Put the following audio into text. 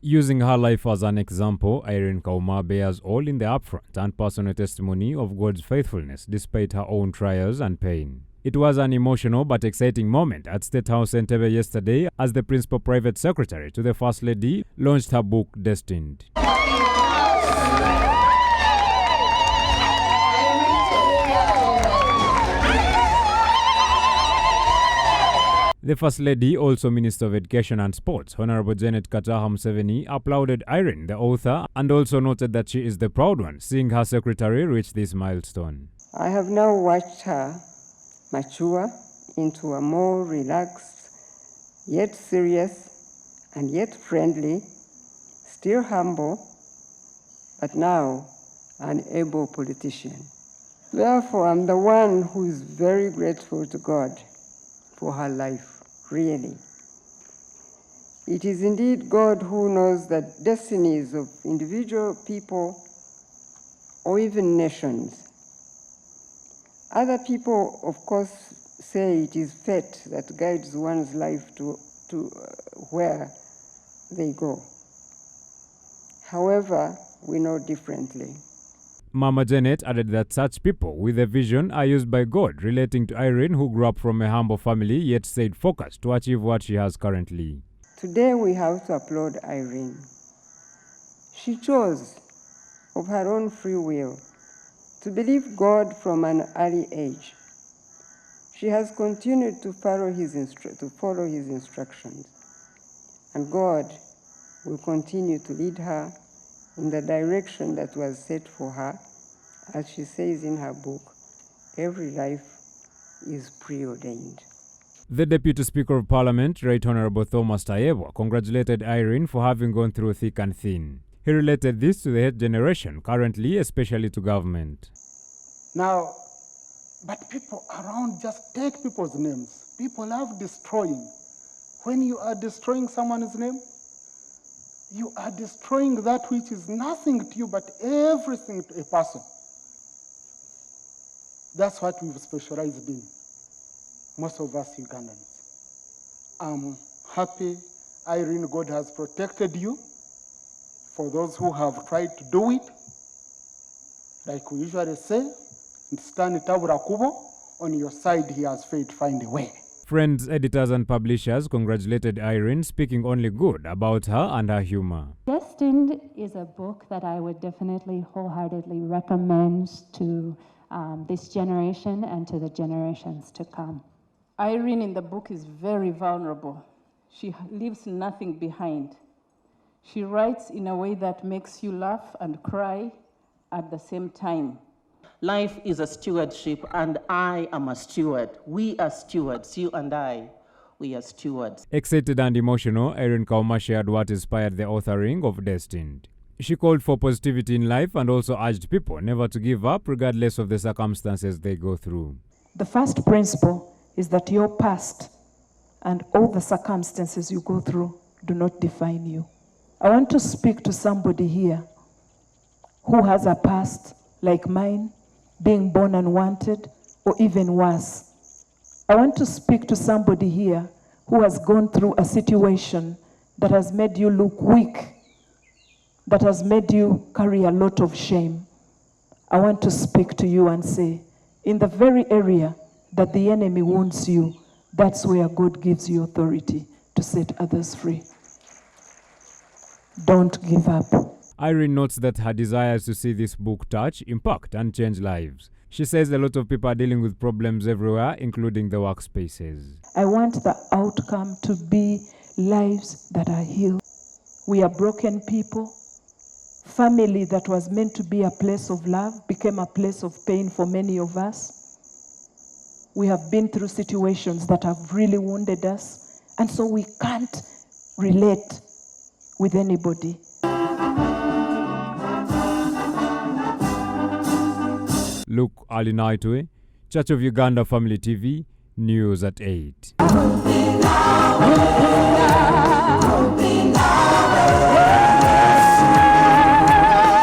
Using her life as an example, Irene Kauma bears all in the upfront and personal testimony of God's faithfulness despite her own trials and pain. It was an emotional but exciting moment at State House Entebbe yesterday as the Principal Private Secretary to the First Lady launched her book, Destined. The First Lady, also Minister of Education and Sports, Honorable Janet Kataha Museveni, applauded Irene, the author, and also noted that she is the proud one, seeing her secretary reach this milestone. I have now watched her mature into a more relaxed, yet serious, and yet friendly, still humble, but now an able politician. Therefore, I'm the one who is very grateful to God for her life. Really. It is indeed God who knows the destinies of individual people or even nations. Other people, of course, say it is fate that guides one's life to where they go. However, we know differently. Mama Janet added that such people with a vision are used by God, relating to Irene, who grew up from a humble family yet stayed focused to achieve what she has currently. Today we have to applaud Irene. She chose, of her own free will, to believe God from an early age. She has continued to follow his instructions, and God will continue to lead her in the direction that was set for her. As she says in her book, every life is preordained. The Deputy Speaker of Parliament, Right Honorable Thomas Tayebwa, congratulated Irene for having gone through thick and thin. He related this to the hate generation currently, especially to government. Now, but people around just take people's names. People love destroying. When you are destroying someone's name, you are destroying that which is nothing to you but everything to a person. That's what we've specialized in, most of us Ugandans. I'm happy, Irene, God has protected you. For those who have tried to do it, like we usually say, stand tabula kubo, on your side he has failed to find a way. Friends, editors and publishers congratulated Irene, speaking only good about her and her humor. Destined is a book that I would definitely wholeheartedly recommend to this generation and to the generations to come. Irene in the book is very vulnerable. She leaves nothing behind. She writes in a way that makes you laugh and cry at the same time. Life is a stewardship, and I am a steward. We are stewards, you and I. We are stewards. Excited and emotional, Irene Kauma shared what inspired the authoring of Destined. She called for positivity in life and also urged people never to give up regardless of the circumstances they go through. The first principle is that your past and all the circumstances you go through do not define you. I want to speak to somebody here who has a past like mine, being born unwanted, or even worse. I want to speak to somebody here who has gone through a situation that has made you look weak, that has made you carry a lot of shame. I want to speak to you and say, in the very area that the enemy wounds you, that's where God gives you authority to set others free. Don't give up. Irene notes that her desire is to see this book touch, impact, and change lives. She says a lot of people are dealing with problems everywhere, including the workspaces. I want the outcome to be lives that are healed. We are broken people. Family that was meant to be a place of love became a place of pain for many of us. We have been through situations that have really wounded us, and so we can't relate with anybody. Look, Alinaitwe, Church of Uganda Family TV, News at 8.